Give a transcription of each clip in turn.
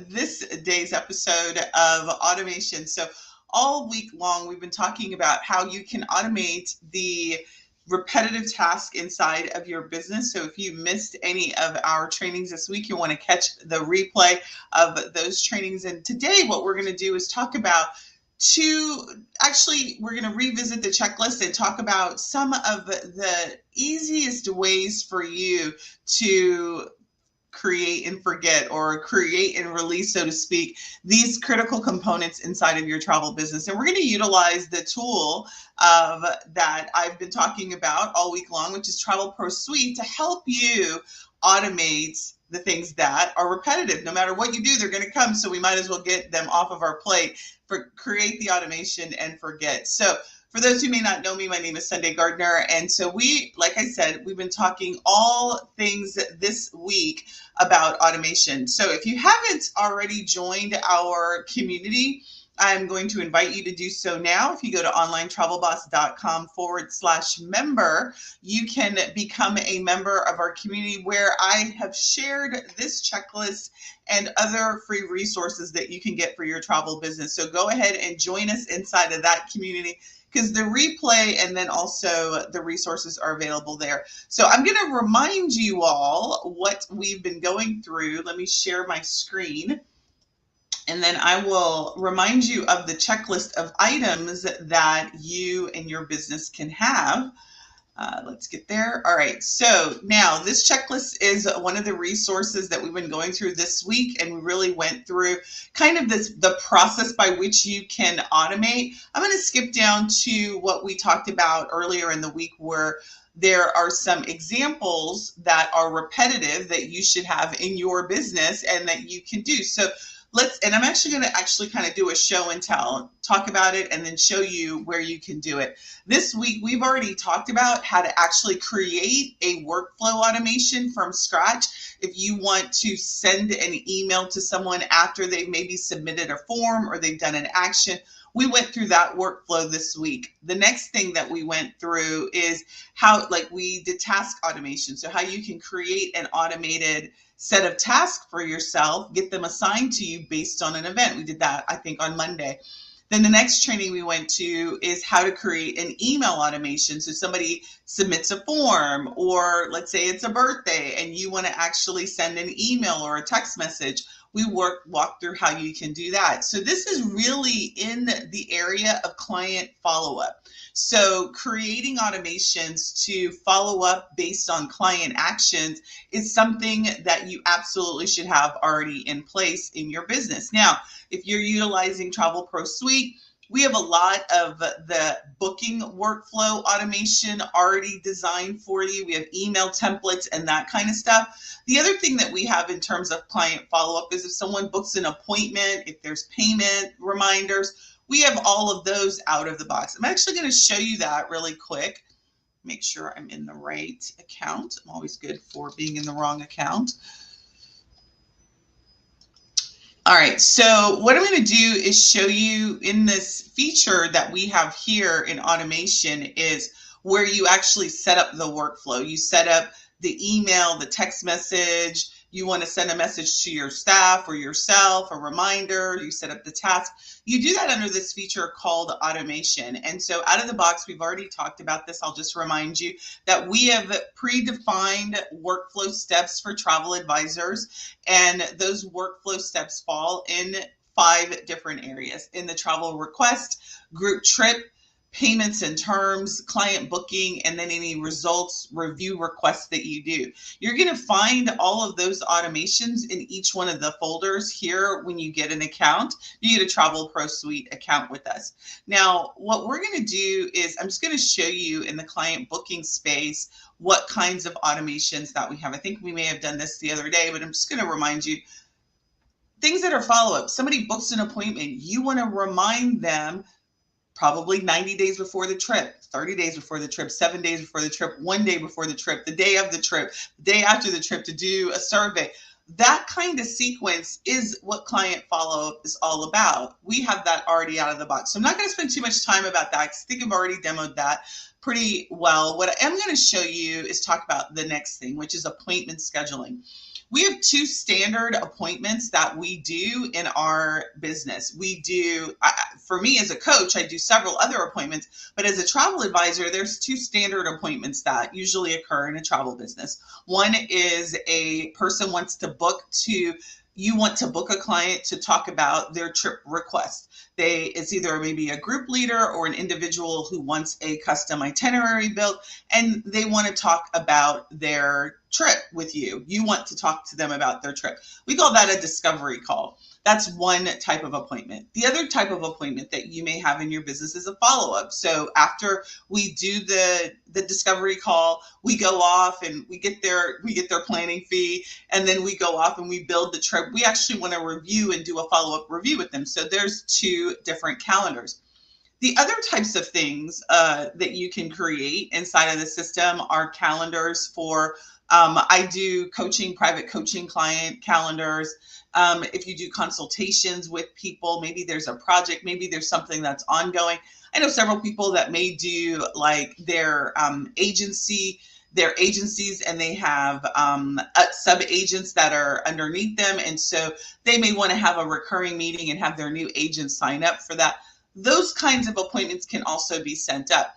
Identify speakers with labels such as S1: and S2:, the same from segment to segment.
S1: this day's episode of automation. So all week long, we've been talking about how you can automate the repetitive task inside of your business. So if you missed any of our trainings this week, you want to catch the replay of those trainings. And today what we're going to do is talk about we're going to revisit the checklist and talk about some of the easiest ways for you to create and forget, or create and release, so to speak, these critical components inside of your travel business. And we're going to utilize the tool that I've been talking about all week long, which is Travel Pro Suite, to help you automate the things that are repetitive. No matter what you do, they're going to come. So we might as well get them off of our plate, for create the automation and forget. So for those who may not know me, my name is Sunday Gardner. And so like I said, we've been talking all things this week about automation. So if you haven't already joined our community, I'm going to invite you to do so now. If you go to onlinetravelboss.com/member, you can become a member of our community, where I have shared this checklist and other free resources that you can get for your travel business. So go ahead and join us inside of that community, because the replay and then also the resources are available there. So I'm going to remind you all what we've been going through. Let me share my screen, and then I will remind you of the checklist of items that you and your business can have. Let's get there. All right. So now this checklist is one of the resources that we've been going through this week, and we really went through kind of the process by which you can automate. I'm going to skip down to what we talked about earlier in the week, where there are some examples that are repetitive that you should have in your business and that you can do. So and I'm actually going to kind of do a show and tell, talk about it, and then show you where you can do it. This week, we've already talked about how to actually create a workflow automation from scratch. If you want to send an email to someone after they've maybe submitted a form or they've done an action, we went through that workflow this week. The next thing that we went through is how, we did task automation. So how you can create an automated set of tasks for yourself, get them assigned to you based on an event. We did that, I think, on Monday. Then the next training we went to is how to create an email automation. So somebody submits a form, or let's say it's a birthday and you want to actually send an email or a text message. We walk through how you can do that. So this is really in the area of client follow-up. So creating automations to follow up based on client actions is something that you absolutely should have already in place in your business. Now, if you're utilizing Travel Pro Suite, we have a lot of the booking workflow automation already designed for you. We have email templates and that kind of stuff. The other thing that we have in terms of client follow-up is if someone books an appointment, if there's payment reminders, we have all of those out of the box. I'm actually going to show you that really quick. Make sure I'm in the right account. I'm always good for being in the wrong account. All right, so what I'm going to do is show you in this feature that we have here in automation is where you actually set up the workflow. You set up the email, the text message. You want to send a message to your staff or yourself, a reminder. You set up the task. You do that under this feature called automation. And so out of the box, we've already talked about this. I'll just remind you that we have predefined workflow steps for travel advisors. And those workflow steps fall in 5 different areas: in the travel request, group trip, payments and terms, client booking, and then any results review requests that you do. You're going to find all of those automations in each one of the folders here when you get an account. You get a Travel Pro Suite account with us. Now, what we're going to do is I'm just going to show you in the client booking space what kinds of automations that we have. I think we may have done this the other day, but I'm just going to remind you things that are follow-up. Somebody books an appointment. You want to remind them probably 90 days before the trip, 30 days before the trip, 7 days before the trip, 1 day before the trip, the day of the trip, the day after the trip, to do a survey. That kind of sequence is what client follow-up is all about. We have that already out of the box. So I'm not going to spend too much time about that because I think I've already demoed that pretty well. What I am going to show you is talk about the next thing, which is appointment scheduling. We have two standard appointments that we do in our business. We do, for me as a coach, I do several other appointments, but as a travel advisor, there's two standard appointments that usually occur in a travel business. One is a person wants to book to, you want to book a client to talk about their trip request. It's either maybe a group leader or an individual who wants a custom itinerary built, and they want to talk about their trip with you. You want to talk to them about their trip. We call that a discovery call. That's one type of appointment. The other type of appointment that you may have in your business is a follow-up. So after we do the discovery call, we go off and we get their planning fee, and then we go off and we build the trip. We actually want to review and do a follow-up review with them. So there's two different calendars. The other types of things that you can create inside of the system are calendars for, I do coaching, private coaching client calendars. If you do consultations with people, maybe there's a project, maybe there's something that's ongoing. I know several people that may do like their agencies, and they have sub agents that are underneath them. And so they may want to have a recurring meeting and have their new agents sign up for that. Those kinds of appointments can also be sent up.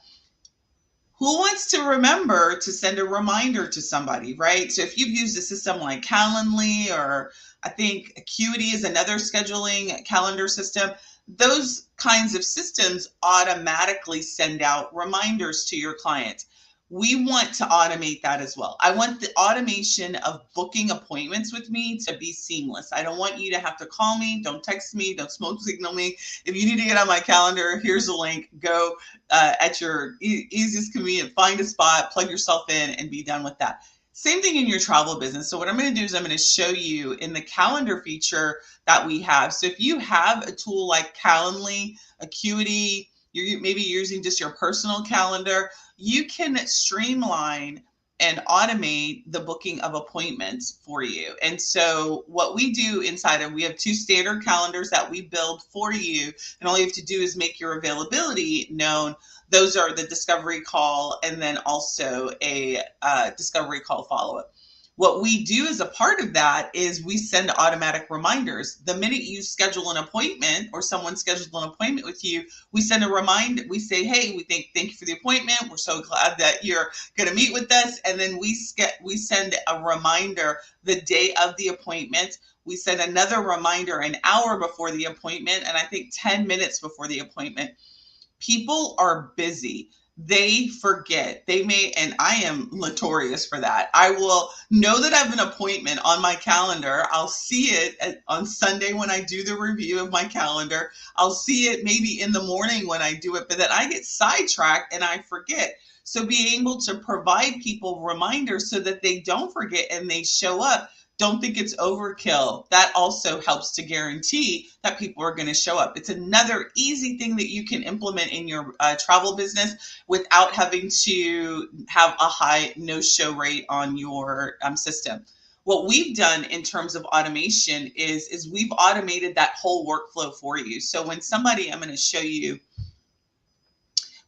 S1: Who wants to remember to send a reminder to somebody, right? So if you've used a system like Calendly, or I think Acuity is another scheduling calendar system, those kinds of systems automatically send out reminders to your clients. We want to automate that as well. I want the automation of booking appointments with me to be seamless. I don't want you to have to call me, don't text me, don't smoke signal me. If you need to get on my calendar, here's a link. Go at your easiest convenient, find a spot, plug yourself in, and be done with that. Same thing in your travel business. So what I'm going to do is I'm going to show you in the calendar feature that we have. So if you have a tool like Calendly, Acuity, you're maybe using just your personal calendar, you can streamline and automate the booking of appointments for you. And so what we do inside of, we have two standard calendars that we build for you. And all you have to do is make your availability known. Those are the discovery call and then also a discovery call follow-up. What we do as a part of that is we send automatic reminders. The minute you schedule an appointment or someone schedules an appointment with you, we send a reminder. We say, hey, thank you for the appointment. We're so glad that you're going to meet with us. And then we send a reminder the day of the appointment. We send another reminder an hour before the appointment, and I think 10 minutes before the appointment. People are busy. They forget. They may, and I am notorious for that. I will know that I have an appointment on my calendar. I'll see it on Sunday when I do the review of my calendar. I'll see it maybe in the morning when I do it, but then I get sidetracked and I forget. So being able to provide people reminders so that they don't forget and they show up. Don't think it's overkill. That also helps to guarantee that people are going to show up. It's another easy thing that you can implement in your travel business without having to have a high no-show rate on your system. What we've done in terms of automation is we've automated that whole workflow for you. So when somebody, I'm going to show you,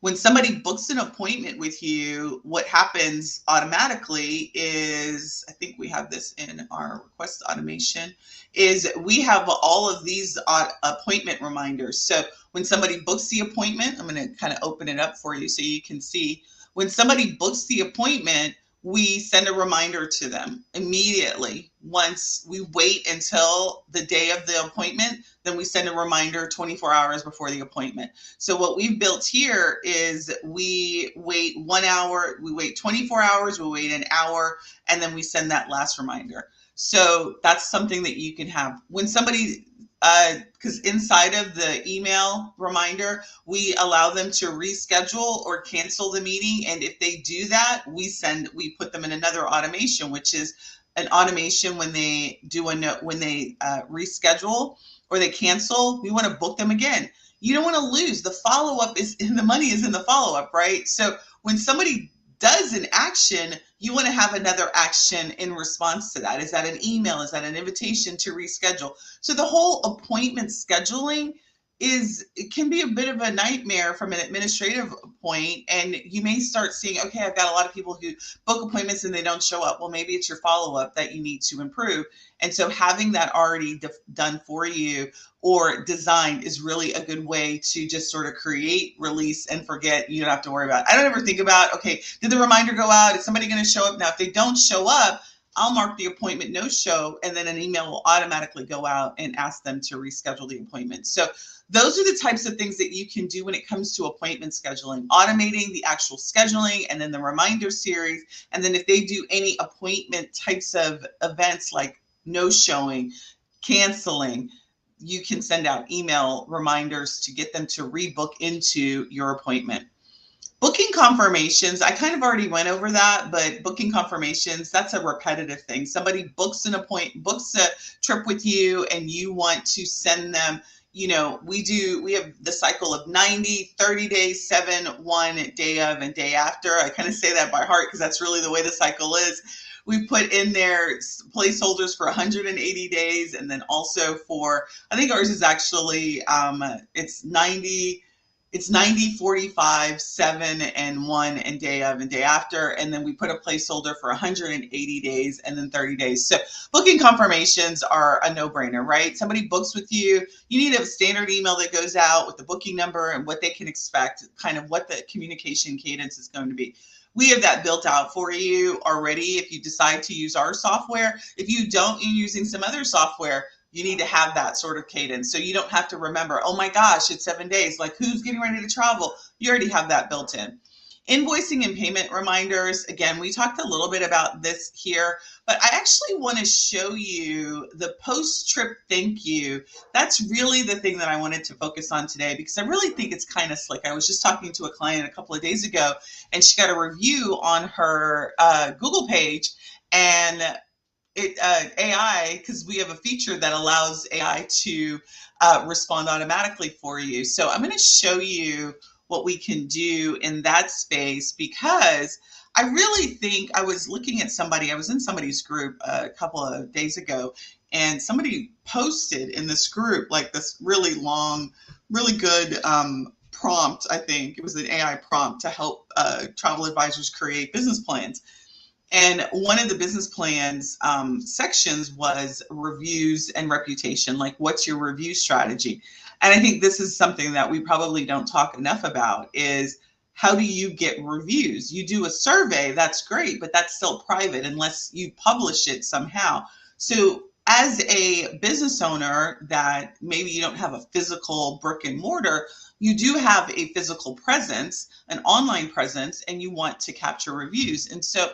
S1: when somebody books an appointment with you, what happens automatically is, I think we have this in our request automation, is we have all of these appointment reminders. So when somebody books the appointment, I'm going to kind of open it up for you so you can see. When somebody books the appointment, we send a reminder to them immediately. Once we wait until the day of the appointment, then we send a reminder 24 hours before the appointment. So what we've built here is we wait 1 hour, we wait 24 hours, we wait an hour, and then we send that last reminder. So that's something that you can have. When somebody, because inside of the email reminder, we allow them to reschedule or cancel the meeting. And if they do that, we put them in another automation, which is an automation when they do when they reschedule or they cancel, we want to book them again. You don't want to lose. The follow-up the money is in the follow-up, right? So when somebody does an action, you want to have another action in response to that. Is that an email? Is that an invitation to reschedule? So the whole appointment scheduling it can be a bit of a nightmare from an administrative point, and you may start seeing, okay, I've got a lot of people who book appointments and they don't show up. Well, maybe it's your follow-up that you need to improve. And so having that already done for you or designed is really a good way to just sort of create, release, and forget. You don't have to worry about it. I don't ever think about, okay, did the reminder go out? Is somebody going to show up? Now, if they don't show up, I'll mark the appointment no show, and then an email will automatically go out and ask them to reschedule the appointment. So those are the types of things that you can do when it comes to appointment scheduling, automating the actual scheduling and then the reminder series. And then if they do any appointment types of events like no showing, canceling, you can send out email reminders to get them to rebook into your appointment. Booking confirmations, I kind of already went over that, but booking confirmations, that's a repetitive thing. Somebody books books a trip with you and you want to send them, we have the cycle of 90, 30 days, 7, 1, day of, and day after. I kind of say that by heart because that's really the way the cycle is. We put in there placeholders for 180 days, and then also for, I think ours is actually, it's 90, 45, 7, and 1, and day of and day after. And then we put a placeholder for 180 days and then 30 days. So booking confirmations are a no-brainer, right? Somebody books with you. You need a standard email that goes out with the booking number and what they can expect, kind of what the communication cadence is going to be. We have that built out for you already if you decide to use our software. If you don't, you're using some other software, you need to have that sort of cadence. So you don't have to remember, oh my gosh, it's 7 days. Like, who's getting ready to travel? You already have that built in. Invoicing and payment reminders. Again, we talked a little bit about this here, but I actually want to show you the post-trip thank you. That's really the thing that I wanted to focus on today because I really think it's kind of slick. I was just talking to a client a couple of days ago and she got a review on her Google page, and AI, because we have a feature that allows AI to respond automatically for you. So I'm going to show you what we can do in that space because I really think I was looking at somebody, I was in somebody's group a couple of days ago, and somebody posted in this group like this really long, really good prompt. I think it was an AI prompt to help travel advisors create business plans. And one of the business plans sections was reviews and reputation, like what's your review strategy? And I think this is something that we probably don't talk enough about is how do you get reviews? You do a survey, that's great, but that's still private unless you publish it somehow. So as a business owner that maybe you don't have a physical brick and mortar, you do have a physical presence, an online presence, and you want to capture reviews. And so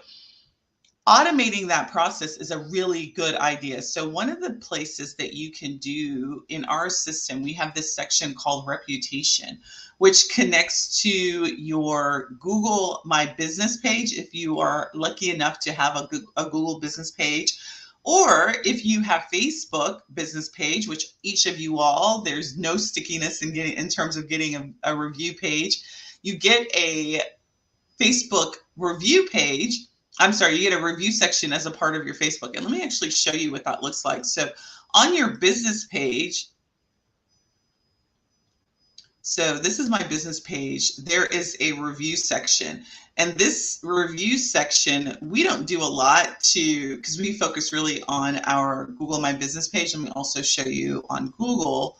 S1: automating that process is a really good idea. So one of the places that you can do in our system, we have this section called reputation, which connects to your Google My Business page if you are lucky enough to have a Google business page, or if you have Facebook business page, which each of you all, there's no stickiness in terms of getting a review page. You get a Facebook review page. You get a review section as a part of your Facebook. And let me actually show you what that looks like. So on your business page, so this is my business page, there is a review section. And this review section, we don't do a lot because we focus really on our Google My Business page. Let me also show you on Google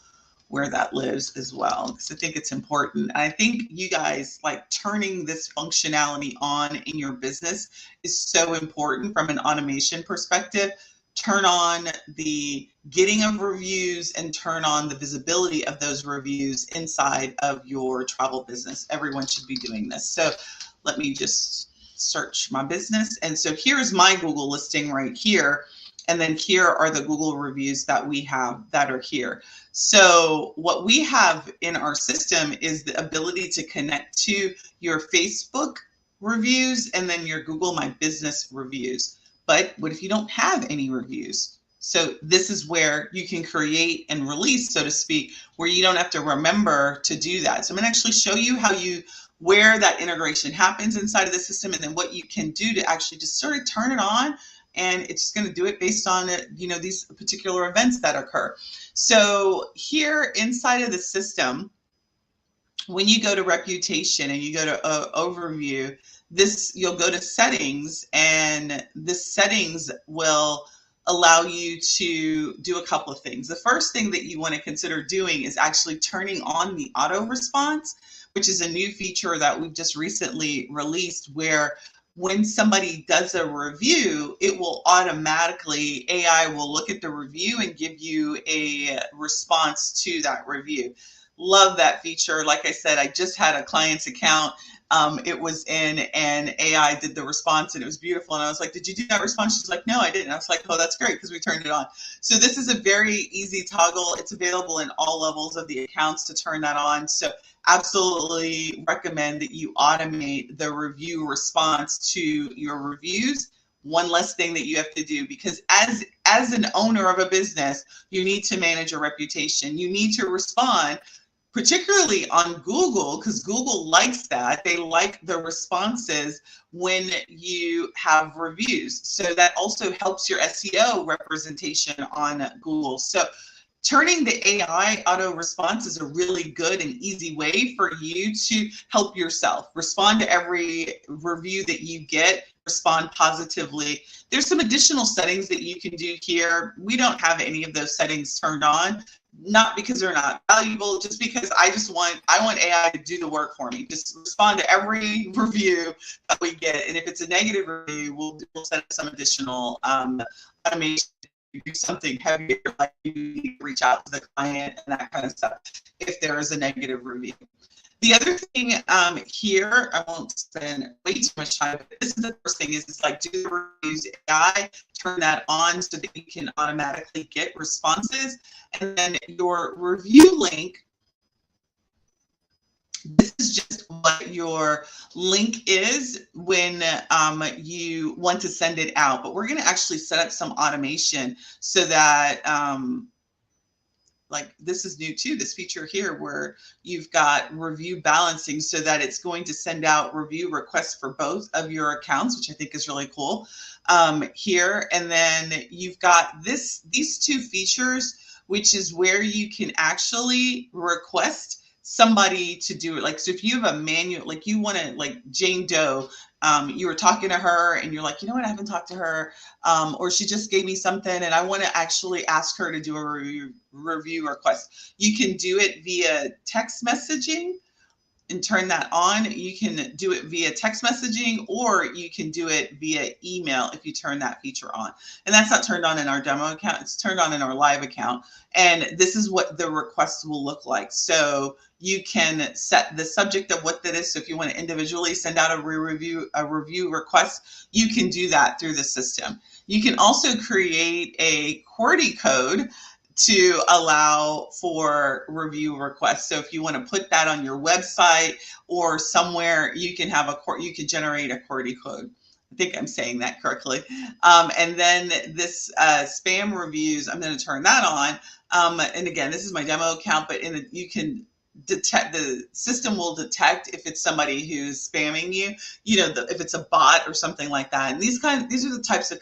S1: where that lives as well, because I think it's important. I think you guys, like, turning this functionality on in your business is so important from an automation perspective. Turn on the getting of reviews and turn on the visibility of those reviews inside of your travel business. Everyone should be doing this. So let me just search my business. And so here's my Google listing right here. And then here are the Google reviews that we have that are here. So what we have in our system is the ability to connect to your Facebook reviews and then your Google My Business reviews. But what if you don't have any reviews? So this is where you can create and release, so to speak, where you don't have to remember to do that. So I'm going to actually show you where that integration happens inside of the system and then what you can do to actually just sort of turn it on and it's going to do it based on, these particular events that occur. So here inside of the system, when you go to reputation and you go to overview, you'll go to settings, and the settings will allow you to do a couple of things. The first thing that you want to consider doing is actually turning on the auto response, which is a new feature that we've just recently released, where when somebody does a review, it will automatically, AI will look at the review and give you a response to that review. Love that feature. Like I said, I just had a client's account. It was in, and AI did the response, and it was beautiful. And I was like, "Did you do that response?" She's like, "No, I didn't." I was like, "Oh, that's great, because we turned it on." So this is a very easy toggle. It's available in all levels of the accounts to turn that on. So absolutely recommend that you automate the review response to your reviews. One less thing that you have to do, because as an owner of a business, you need to manage your reputation. You need to respond, particularly on Google, because Google likes that. They like the responses when you have reviews. So that also helps your SEO representation on Google. So turning the AI auto response is a really good and easy way for you to help yourself. Respond to every review that you get, respond positively. There's some additional settings that you can do here. We don't have any of those settings turned on, not because they're not valuable, just because I want AI to do the work for me. Just respond to every review that we get. And if it's a negative review, we'll set up some additional automation, do something heavier, like you reach out to the client and that kind of stuff if there is a negative review. The other thing here, I won't spend way too much time, but this is the first thing, is like, do the reviews AI, turn that on so that you can automatically get responses. And then your review link, this is just what your link is when you want to send it out. But we're going to actually set up some automation so that like, this is new too, this feature here where you've got review balancing, so that it's going to send out review requests for both of your accounts, which I think is really cool here. And then you've got these two features, which is where you can actually request somebody to do it. Like, so if you have a manual, like you want to, like Jane Doe, you were talking to her and you're like, you know what, I haven't talked to her, or she just gave me something and I want to actually ask her to do a review request. You can do it via text messaging and turn that on. You can do it via text messaging, or you can do it via email if you turn that feature on. And that's not turned on in our demo account, it's turned on in our live account. And this is what the request will look like. So you can set the subject of what that is. So if you want to individually send out a review request, you can do that through the system. You can also create a QWERTY code to allow for review requests. So if you want to put that on your website or somewhere, you can have you can generate a QWERTY code. I think I'm saying that correctly. And then this spam reviews, I'm going to turn that on. And again, this is my demo account, but you can detect, the system will detect if it's somebody who's spamming you, if it's a bot or something like that. And these are the types of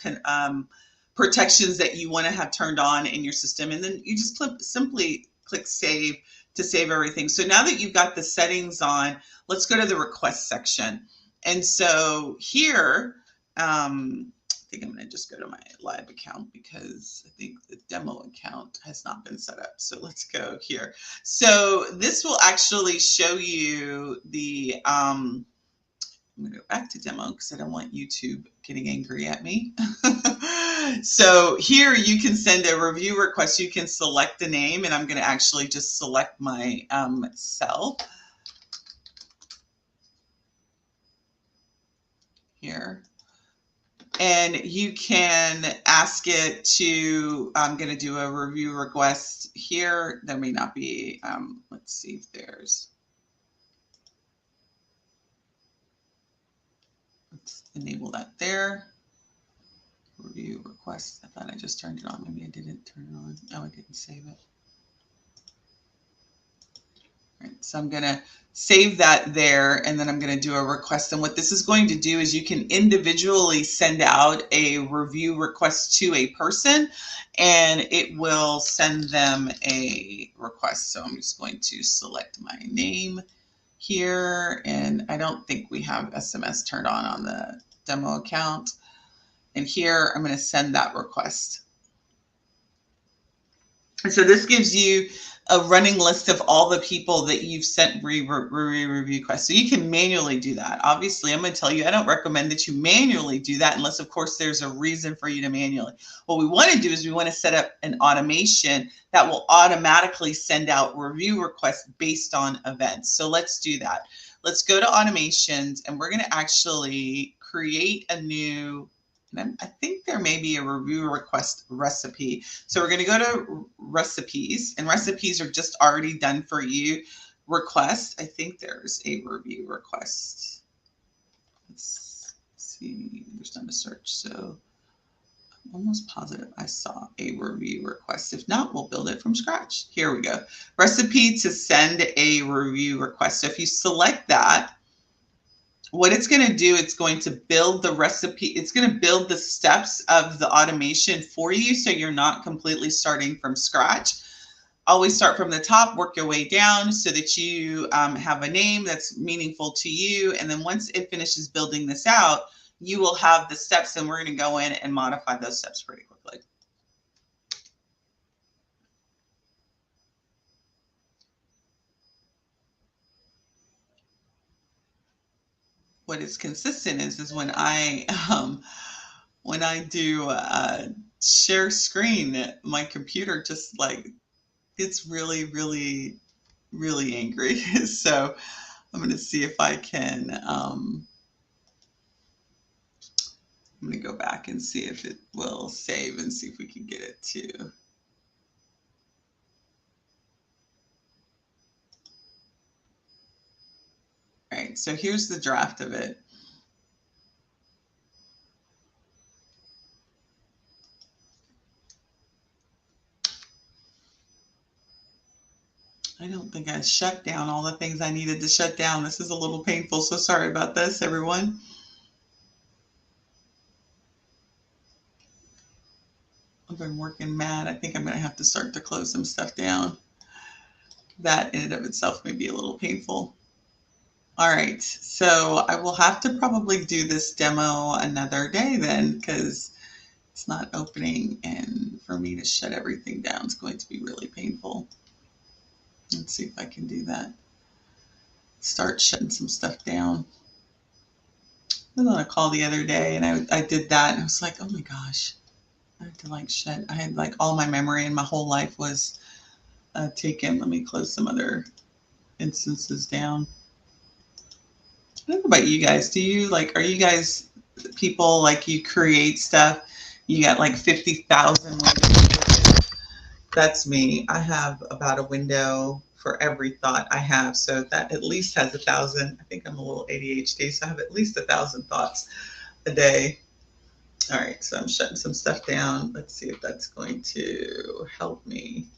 S1: protections that you want to have turned on in your system. And then you just simply click save to save everything. So now that you've got the settings on, let's go to the request section. And so here, I think I'm going to just go to my live account because I think the demo account has not been set up. So let's go here. So this will actually show you the, I'm going to go back to demo because I don't want YouTube getting angry at me. So here you can send a review request. You can select the name, and I'm going to actually just select my cell here. And you can ask it to, I'm going to do a review request here. There may not be, let's see if there's, let's enable that there. Review request. I thought I just turned it on. Maybe I didn't turn it on. Oh, I didn't save it. Right, so I'm going to save that there, and then I'm going to do a request. And what this is going to do is you can individually send out a review request to a person, and it will send them a request. So I'm just going to select my name here, and I don't think we have SMS turned on the demo account. And here I'm going to send that request. And so this gives you a running list of all the people that you've sent review requests. So you can manually do that. Obviously, I'm going to tell you, I don't recommend that you manually do that unless, of course, there's a reason for you to manually. What we want to do is we want to set up an automation that will automatically send out review requests based on events. So let's do that. Let's go to automations, and we're going to actually create a new, and I think there may be a review request recipe. So we're going to go to recipes, and recipes are just already done for you. Request, I think there's a review request. Let's see, there's not a search. So I'm almost positive I saw a review request. If not, we'll build it from scratch. Here we go. Recipe to send a review request. So if you select that, what it's going to do, it's going to build the recipe. It's going to build the steps of the automation for you, so you're not completely starting from scratch. Always start from the top, work your way down so that you have a name that's meaningful to you. And then once it finishes building this out, you will have the steps, and we're going to go in and modify those steps pretty quickly. What is consistent is when I do share screen, my computer just like gets really, really, really angry. So I'm going to see if I can, I'm going to go back and see if it will save and see if we can get it to. All right, so here's the draft of it. I don't think I shut down all the things I needed to shut down. This is a little painful, so sorry about this, everyone. I've been working mad. I think I'm going to have to start to close some stuff down. That in and of itself may be a little painful. All right, so I will have to probably do this demo another day then, because it's not opening, and for me to shut everything down is going to be really painful. Let's see if I can do that. Start shutting some stuff down. I was on a call the other day, and I did that, and I was like, oh my gosh, I had to like shut. I had like all my memory and my whole life was taken. Let me close some other instances down. I don't know about you guys. Do you like, are you guys people like you create stuff? You got like 50,000 windows. That's me. I have about a window for every thought I have. So that at least has 1,000. I think I'm a little ADHD, so I have at least 1,000 thoughts a day. All right, so I'm shutting some stuff down. Let's see if that's going to help me.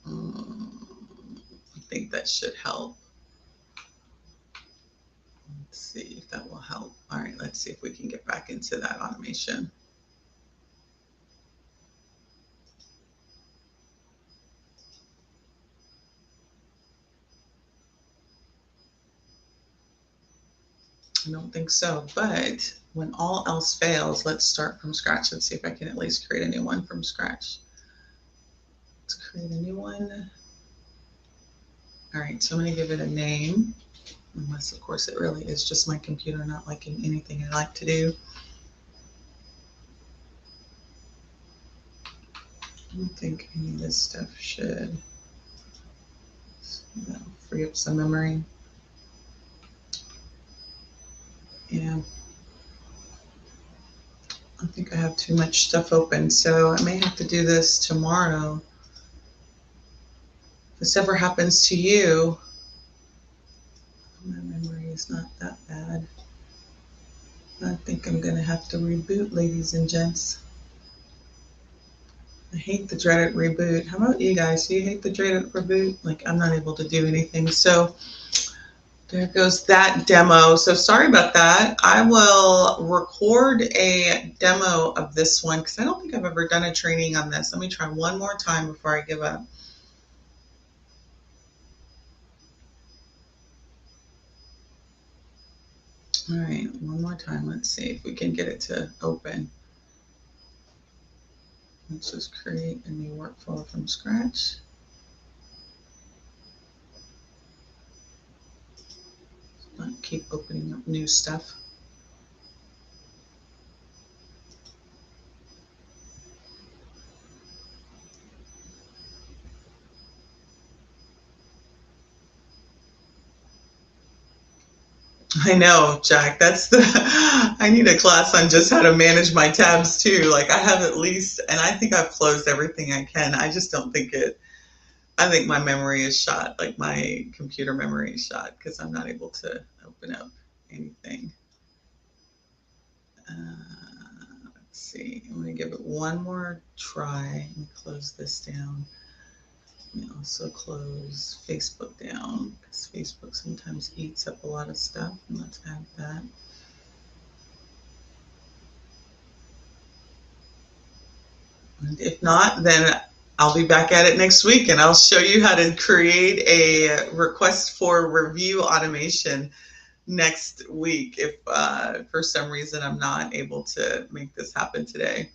S1: I think that should help. Let's see if that will help. All right, let's see if we can get back into that automation. I don't think so, but when all else fails, let's start from scratch. Let's see if I can at least create a new one from scratch. Let's create a new one. All right, so I'm going to give it a name, unless, of course, it really is just my computer not liking anything I like to do. I don't think any of this stuff should free up some memory. Yeah. I think I have too much stuff open, so I may have to do this tomorrow. If this ever happens to you, my memory is not that bad. I think I'm going to have to reboot, ladies and gents. I hate the dreaded reboot. How about you guys? Do you hate the dreaded reboot? Like, I'm not able to do anything. So there goes that demo. So sorry about that. I will record a demo of this one because I don't think I've ever done a training on this. Let me try one more time before I give up. All right, one more time. Let's see if we can get it to open. Let's just create a new workflow from scratch. Not keep opening up new stuff. I know, Jack. That's the. I need a class on just how to manage my tabs too. Like I have at least, and I think I've closed everything I can. I just don't think it. I think my memory is shot. Like my computer memory is shot because I'm not able to open up anything. Let's see. I'm going to give it one more try and close this down. And also close Facebook down because Facebook sometimes eats up a lot of stuff. And let's add that. And if not, then I'll be back at it next week and I'll show you how to create a request for review automation next week if for some reason I'm not able to make this happen today.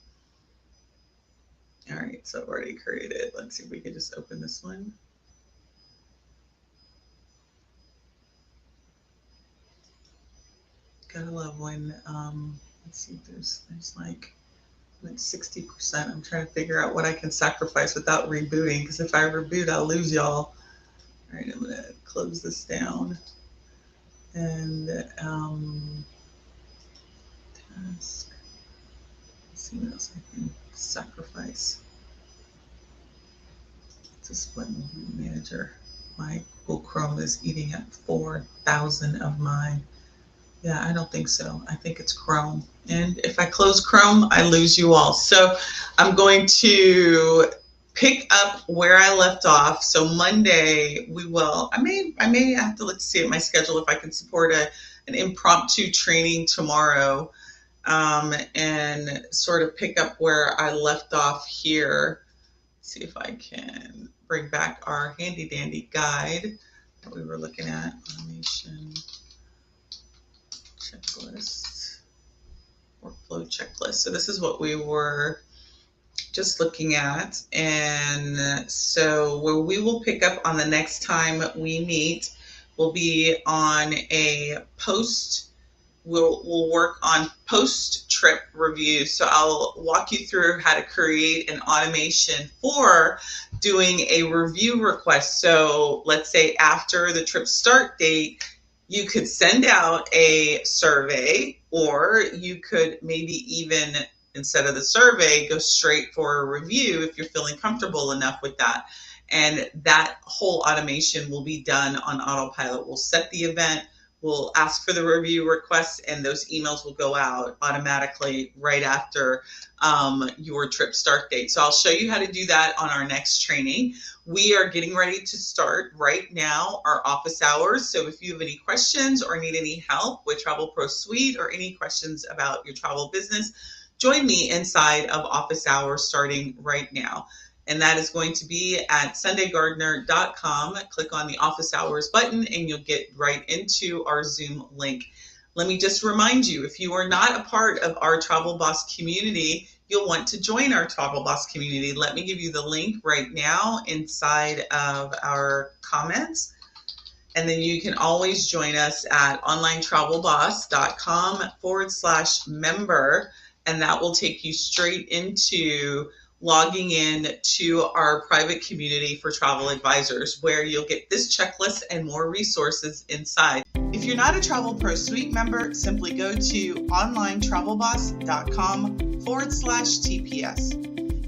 S1: All right, so I've already created. Let's see if we can just open this one. Gotta love when, let's see, there's like 60%. I'm trying to figure out what I can sacrifice without rebooting because if I reboot, I'll lose y'all. All right, I'm gonna close this down and task. Let's see what else I can sacrifice. This button manager. My Google Chrome is eating up 4,000 of mine. Yeah, I don't think so. I think it's Chrome. And if I close Chrome, I lose you all. So I'm going to pick up where I left off. So Monday we will, I may have to let's see at my schedule if I can support an impromptu training tomorrow and sort of pick up where I left off here. See if I can bring back our handy dandy guide that we were looking at. Automation checklist, workflow checklist. So this is what we were just looking at. And so where we will pick up on the next time we meet will be on a post. We'll work on post-trip reviews. So I'll walk you through how to create an automation for doing a review request. So let's say after the trip start date, you could send out a survey, or you could maybe even, instead of the survey, go straight for a review if you're feeling comfortable enough with that. And that whole automation will be done on autopilot. We'll set the event. We'll ask for the review requests, and those emails will go out automatically right after your trip start date. So I'll show you how to do that on our next training. We are getting ready to start right now our office hours. So if you have any questions or need any help with Travel Pro Suite or any questions about your travel business, join me inside of office hours starting right now. And that is going to be at sundaygardner.com. Click on the office hours button and you'll get right into our Zoom link. Let me just remind you, if you are not a part of our Travel Boss community, you'll want to join our Travel Boss community. Let me give you the link right now inside of our comments. And then you can always join us at onlinetravelboss.com/member. And that will take you straight into logging in to our private community for travel advisors, where you'll get this checklist and more resources inside. If you're not a Travel Pro Suite member, simply go to onlinetravelboss.com/TPS.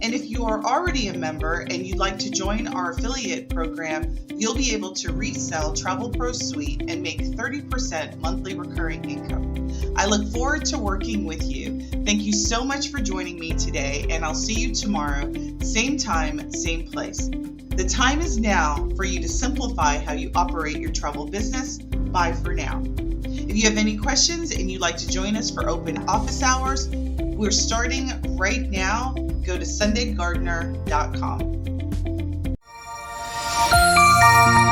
S1: And if you are already a member and you'd like to join our affiliate program, you'll be able to resell Travel Pro Suite and make 30% monthly recurring income. I look forward to working with you. Thank you so much for joining me today, and I'll see you tomorrow, same time, same place. The time is now for you to simplify how you operate your travel business. Bye for now. If you have any questions and you'd like to join us for open office hours, we're starting right now. Go to sundaygardener.com.